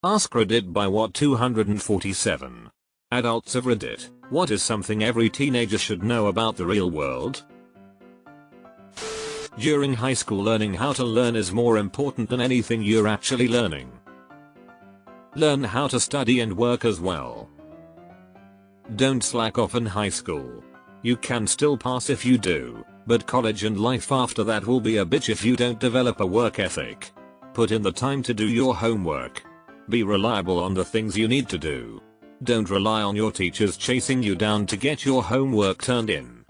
AskReddit by What 247. Adults of Reddit, what is something every teenager should know about the real world? During high school, learning how to learn is more important than anything you're actually learning. Learn how to study and work as well. Don't slack off in high school. You can still pass if you do, but college and life after that will be a bitch if you don't develop a work ethic. Put in the time to do your homework. Be reliable on the things you need to do. Don't rely on your teachers chasing you down to get your homework turned in.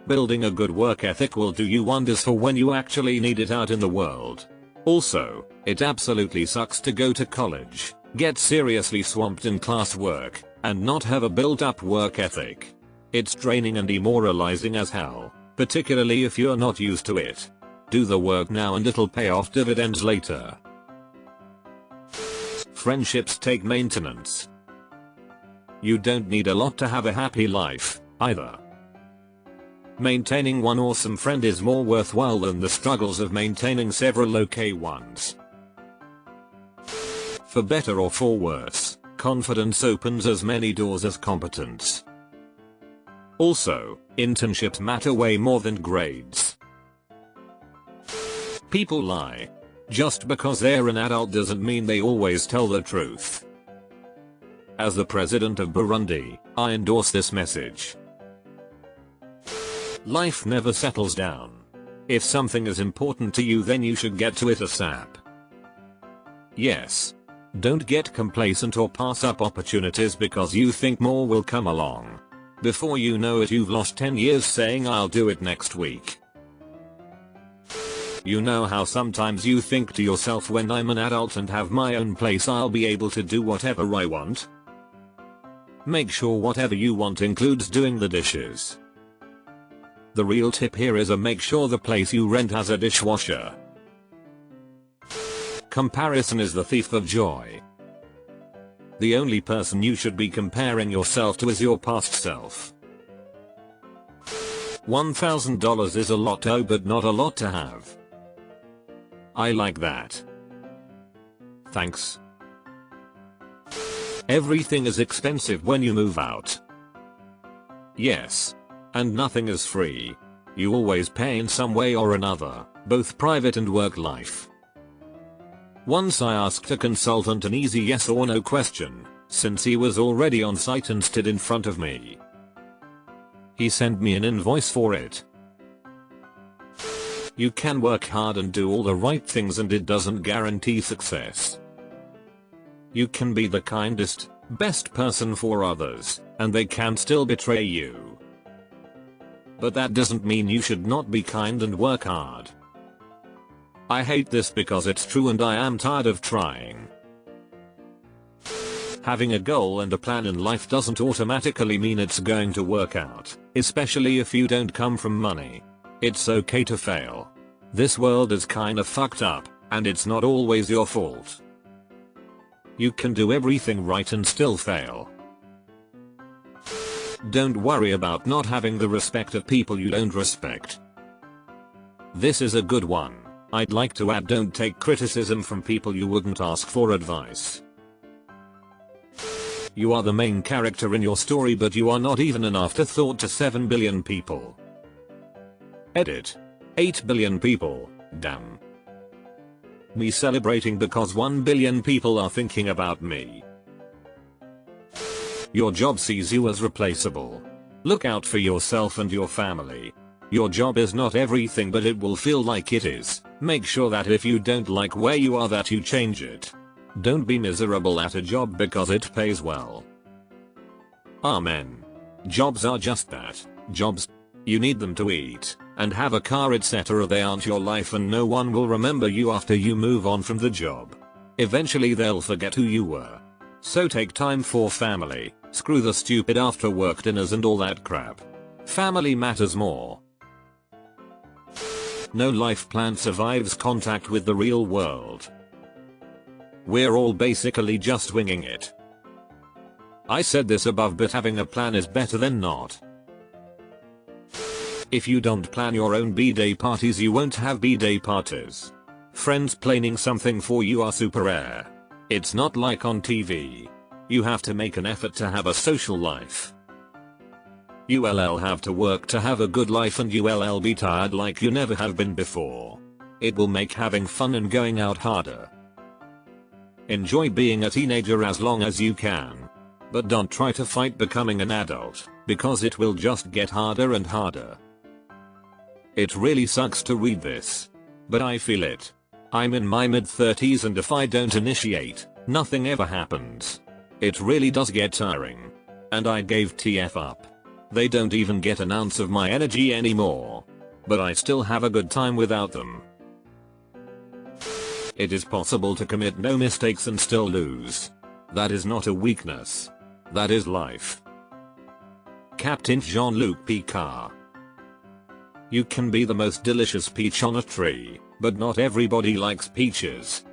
Building a good work ethic will do you wonders for when you actually need it out in the world. Also, it absolutely sucks to go to college, get seriously swamped in classwork, and not have a built-up work ethic. It's draining and demoralizing as hell, particularly if you're not used to it. Do the work now and it'll pay off dividends later. Friendships take maintenance. You don't need a lot to have a happy life, either. Maintaining one awesome friend is more worthwhile than the struggles of maintaining several okay ones. For better or for worse, confidence opens as many doors as competence. Also, internships matter way more than grades. People lie. Just because they're an adult doesn't mean they always tell the truth. As the president of Burundi, I endorse this message. Life never settles down. If something is important to you, then you should get to it ASAP. Yes. Don't get complacent or pass up opportunities because you think more will come along. Before you know it, you've lost 10 years saying I'll do it next week. You know how sometimes you think to yourself, when I'm an adult and have my own place, I'll be able to do whatever I want? Make sure whatever you want includes doing the dishes. The real tip here is make sure the place you rent has a dishwasher. Comparison is the thief of joy. The only person you should be comparing yourself to is your past self. $1,000 is a lot to owe but not a lot to have. I like that. Thanks. Everything is expensive when you move out. Yes. And nothing is free. You always pay in some way or another, both private and work life. Once I asked a consultant an easy yes or no question, since he was already on site and stood in front of me. He sent me an invoice for it. You can work hard and do all the right things and it doesn't guarantee success. You can be the kindest, best person for others, and they can still betray you. But that doesn't mean you should not be kind and work hard. I hate this because it's true and I am tired of trying. Having a goal and a plan in life doesn't automatically mean it's going to work out, especially if you don't come from money. It's okay to fail. This world is kinda fucked up, and it's not always your fault. You can do everything right and still fail. Don't worry about not having the respect of people you don't respect. This is a good one. I'd like to add, don't take criticism from people you wouldn't ask for advice. You are the main character in your story, but you are not even an afterthought to 7 billion people. Edit. 8 billion people, damn. Me celebrating because 1 billion people are thinking about me. Your job sees you as replaceable. Look out for yourself and your family. Your job is not everything, but it will feel like it is. Make sure that if you don't like where you are, that you change it. Don't be miserable at a job because it pays well. Amen. Jobs are just that, jobs. You need them to eat, and have a car, etc. They aren't your life and no one will remember you after you move on from the job. Eventually they'll forget who you were. So take time for family, screw the stupid after work dinners and all that crap. Family matters more. No life plan survives contact with the real world. We're all basically just winging it. I said this above, but having a plan is better than not. If you don't plan your own B-day parties, you won't have B-day parties. Friends planning something for you are super rare. It's not like on TV. You have to make an effort to have a social life. You'll have to work to have a good life, and you'll be tired like you never have been before. It will make having fun and going out harder. Enjoy being a teenager as long as you can. But don't try to fight becoming an adult, because it will just get harder and harder. It really sucks to read this. But I feel it. I'm in my mid-30s, and if I don't initiate, nothing ever happens. It really does get tiring. And I gave TF up. They don't even get an ounce of my energy anymore. But I still have a good time without them. It is possible to commit no mistakes and still lose. That is not a weakness. That is life. Captain Jean-Luc Picard. You can be the most delicious peach on a tree, but not everybody likes peaches.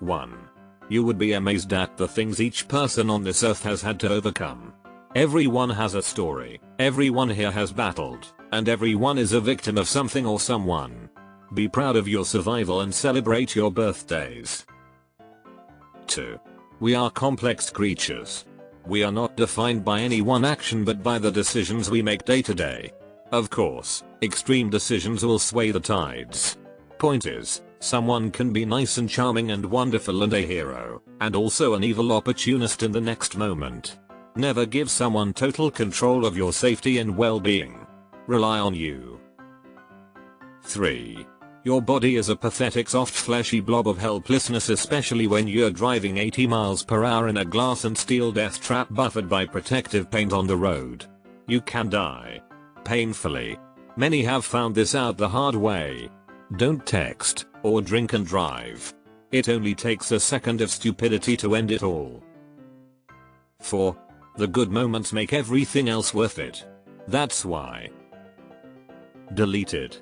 1. You would be amazed at the things each person on this earth has had to overcome. Everyone has a story, everyone here has battled, and everyone is a victim of something or someone. Be proud of your survival and celebrate your birthdays. 2. We are complex creatures. We are not defined by any one action but by the decisions we make day to day. Of course, extreme decisions will sway the tides. Point is, someone can be nice and charming and wonderful and a hero, and also an evil opportunist in the next moment. Never give someone total control of your safety and well-being. Rely on you. 3. Your body is a pathetic soft fleshy blob of helplessness, especially when you're driving 80 miles per hour in a glass and steel death trap buffered by protective paint on the road. You can die. Painfully. Many have found this out the hard way. Don't text or drink and drive. It only takes a second of stupidity to end it all. 4. The good moments make everything else worth it. That's why. Deleted.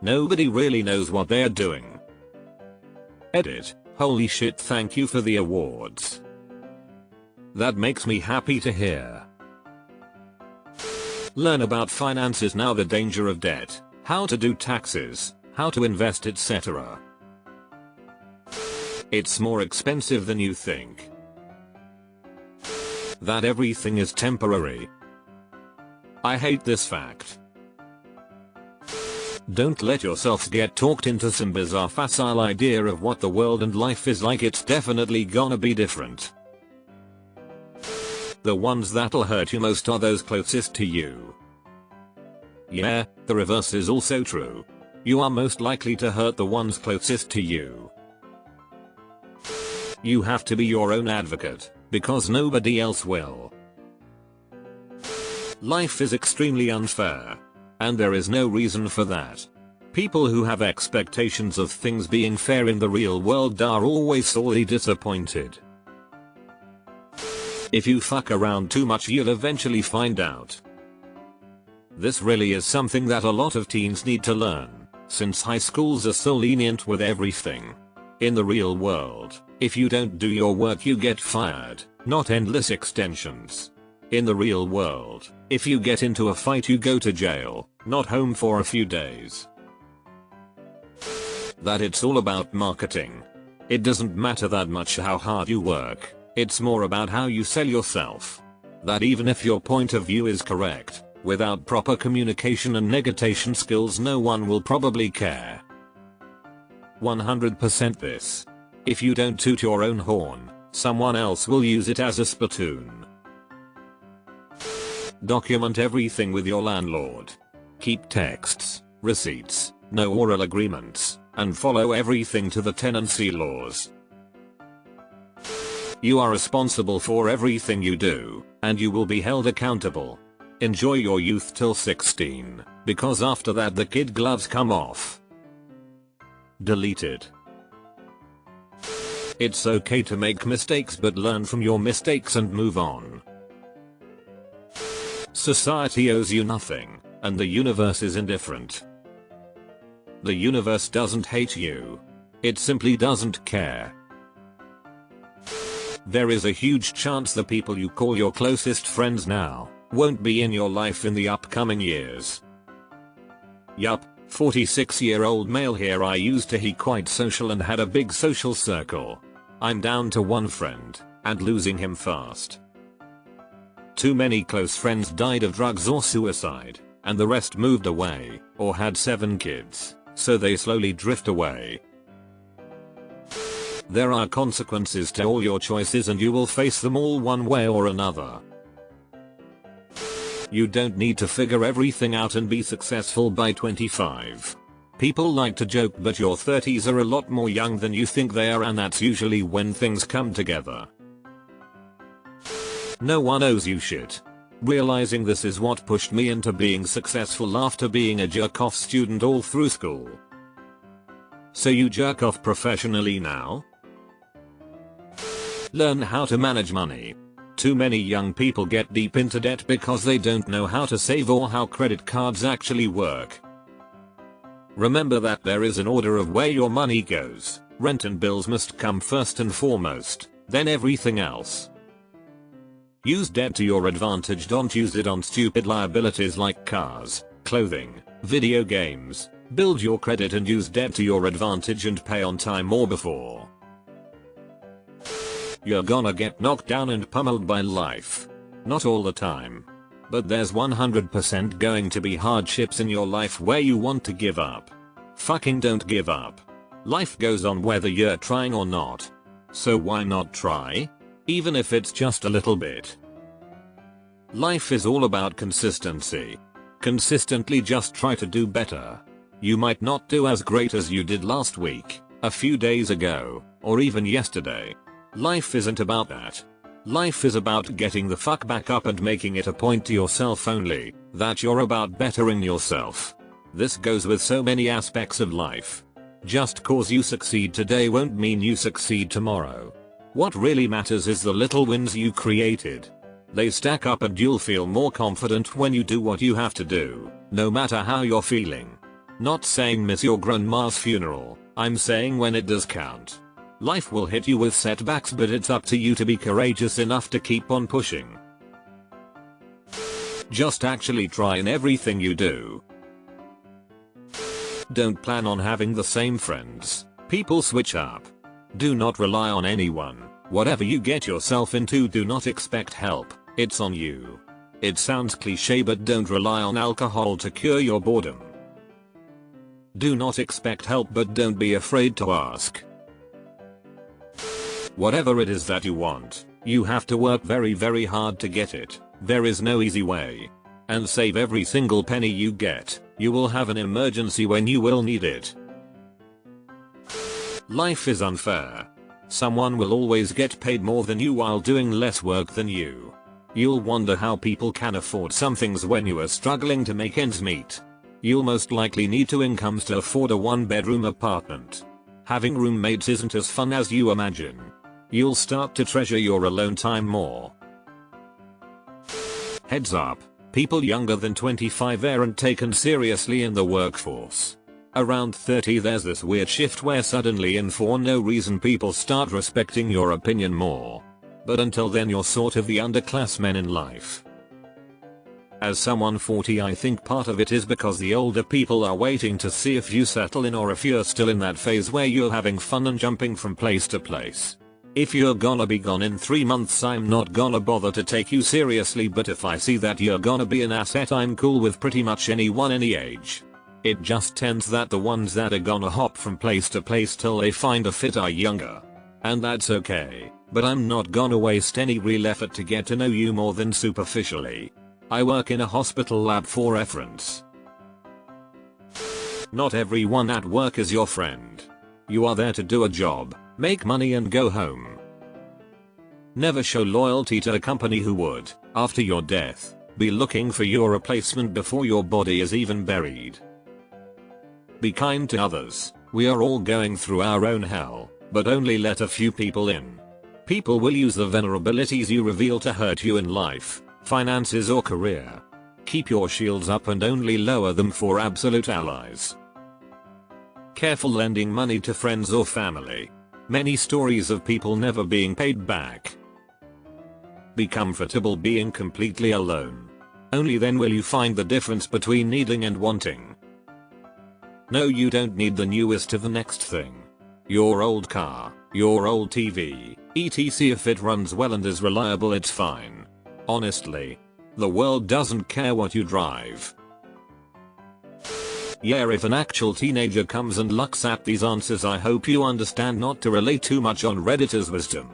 Nobody really knows what they're doing. Edit. Holy shit, thank you for the awards. That makes me happy to hear. Learn about finances now, the danger of debt, how to do taxes, how to invest, etc. It's more expensive than you think. That everything is temporary. I hate this fact. Don't let yourself get talked into some bizarre facile idea of what the world and life is like. It's definitely gonna be different. The ones that'll hurt you most are those closest to you. Yeah, the reverse is also true. You are most likely to hurt the ones closest to you. You have to be your own advocate, because nobody else will. Life is extremely unfair. And there is no reason for that. People who have expectations of things being fair in the real world are always sorely disappointed. If you fuck around too much, you'll eventually find out. This really is something that a lot of teens need to learn, since high schools are so lenient with everything. In the real world, if you don't do your work you get fired, not endless extensions. In the real world, if you get into a fight you go to jail, not home for a few days. That it's all about marketing. It doesn't matter that much how hard you work, it's more about how you sell yourself. That even if your point of view is correct, without proper communication and negation skills no one will probably care. 100% this. If you don't toot your own horn, someone else will use it as a spittoon. Document everything with your landlord. Keep texts, receipts, no oral agreements, and follow everything to the tenancy laws. You are responsible for everything you do, and you will be held accountable. Enjoy your youth till 16, because after that the kid gloves come off. Deleted. It's okay to make mistakes, but learn from your mistakes and move on. Society owes you nothing, and the universe is indifferent. The universe doesn't hate you. It simply doesn't care. There is a huge chance the people you call your closest friends now won't be in your life in the upcoming years. Yup, 46-year-old male here. I used to be quite social and had a big social circle. I'm down to one friend, and losing him fast. Too many close friends died of drugs or suicide, and the rest moved away, or had 7 kids, so they slowly drift away. There are consequences to all your choices and you will face them all one way or another. You don't need to figure everything out and be successful by 25. People like to joke, but your 30s are a lot more young than you think they are, and that's usually when things come together. No one owes you shit. Realizing this is what pushed me into being successful after being a jerk-off student all through school. So you jerk off professionally now? Learn how to manage money. Too many young people get deep into debt because they don't know how to save or how credit cards actually work. Remember that there is an order of where your money goes. Rent and bills must come first and foremost, then everything else. Use debt to your advantage, don't use it on stupid liabilities like cars, clothing, video games. Build your credit and use debt to your advantage and pay on time or before. You're gonna get knocked down and pummeled by life. Not all the time. But there's 100% going to be hardships in your life where you want to give up. Fucking don't give up. Life goes on whether you're trying or not. So why not try? Even if it's just a little bit. Life is all about consistency. Consistently just try to do better. You might not do as great as you did last week, a few days ago, or even yesterday. Life isn't about that. Life is about getting the fuck back up and making it a point to yourself only that you're about bettering yourself. This goes with so many aspects of life. Just cause you succeed today won't mean you succeed tomorrow. What really matters is the little wins you created. They stack up and you'll feel more confident when you do what you have to do, no matter how you're feeling. Not saying miss your grandma's funeral, I'm saying when it does count. Life will hit you with setbacks, but it's up to you to be courageous enough to keep on pushing. Just actually try in everything you do. Don't plan on having the same friends. People switch up. Do not rely on anyone. Whatever you get yourself into, do not expect help. It's on you. It sounds cliche, but don't rely on alcohol to cure your boredom. Do not expect help, but don't be afraid to ask. Whatever it is that you want, you have to work very, very hard to get it. There is no easy way. And save every single penny you get. You will have an emergency when you will need it. Life is unfair. Someone will always get paid more than you while doing less work than you. You'll wonder how people can afford some things when you are struggling to make ends meet. You'll most likely need 2 incomes to afford a 1-bedroom apartment. Having roommates isn't as fun as you imagine. You'll start to treasure your alone time more. Heads up, people younger than 25 aren't taken seriously in the workforce. Around 30 there's this weird shift where suddenly and for no reason people start respecting your opinion more. But until then you're sort of the underclassmen in life. As someone 40, I think part of it is because the older people are waiting to see if you settle in or if you're still in that phase where you're having fun and jumping from place to place. If you're gonna be gone in 3 months, I'm not gonna bother to take you seriously, but if I see that you're gonna be an asset, I'm cool with pretty much anyone any age. It just tends that the ones that are gonna hop from place to place till they find a fit are younger. And that's okay, but I'm not gonna waste any real effort to get to know you more than superficially. I work in a hospital lab for reference. Not everyone at work is your friend. You are there to do a job, make money and go home. Never show loyalty to a company who would, after your death, be looking for your replacement before your body is even buried. Be kind to others. We are all going through our own hell, but only let a few people in. People will use the vulnerabilities you reveal to hurt you in life, finances or career. Keep your shields up and only lower them for absolute allies. Careful lending money to friends or family. Many stories of people never being paid back. Be comfortable being completely alone. Only then will you find the difference between needing and wanting. No, you don't need the newest to the next thing. Your old car, your old TV, etc. If it runs well and is reliable, it's fine. Honestly. The world doesn't care what you drive. Yeah, if an actual teenager comes and looks at these answers, I hope you understand not to rely too much on Reddit as wisdom.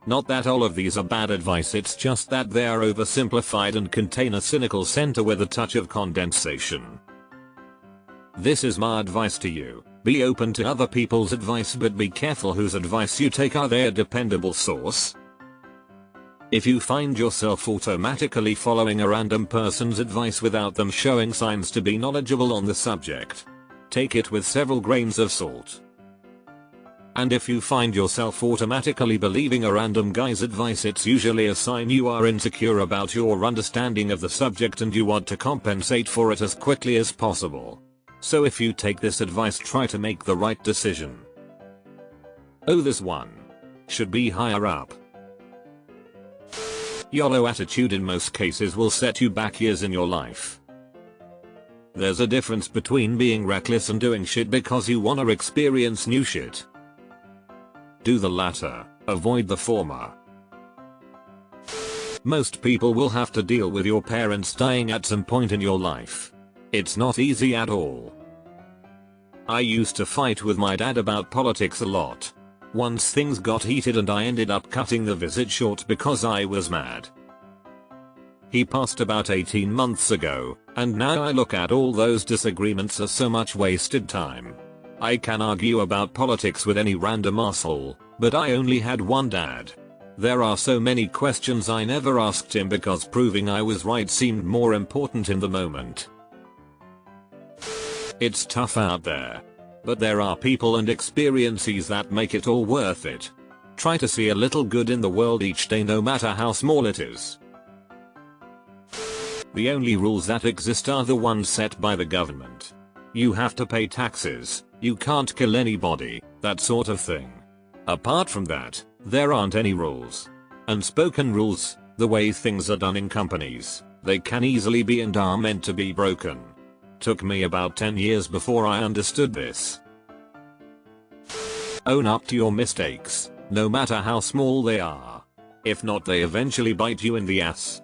Not that all of these are bad advice, it's just that they are oversimplified and contain a cynical center with a touch of condensation. This is my advice to you. Be open to other people's advice, but be careful whose advice you take. Are they a dependable source? If you find yourself automatically following a random person's advice without them showing signs to be knowledgeable on the subject, take it with several grains of salt. And if you find yourself automatically believing a random guy's advice, it's usually a sign you are insecure about your understanding of the subject and you want to compensate for it as quickly as possible. So if you take this advice, try to make the right decision. Oh, this one should be higher up. YOLO attitude in most cases will set you back years in your life. There's a difference between being reckless and doing shit because you wanna experience new shit. Do the latter, avoid the former. Most people will have to deal with your parents dying at some point in your life. It's not easy at all. I used to fight with my dad about politics a lot. Once things got heated and I ended up cutting the visit short because I was mad. He passed about 18 months ago, and now I look at all those disagreements as so much wasted time. I can argue about politics with any random asshole, but I only had one dad. There are so many questions I never asked him because proving I was right seemed more important in the moment. It's tough out there. But there are people and experiences that make it all worth it. Try to see a little good in the world each day, no matter how small it is. The only rules that exist are the ones set by the government. You have to pay taxes, you can't kill anybody, that sort of thing. Apart from that, there aren't any rules. Unspoken rules, the way things are done in companies, they can easily be and are meant to be broken. Took me about 10 years before I understood this. Own up to your mistakes, no matter how small they are. If not, they eventually bite you in the ass.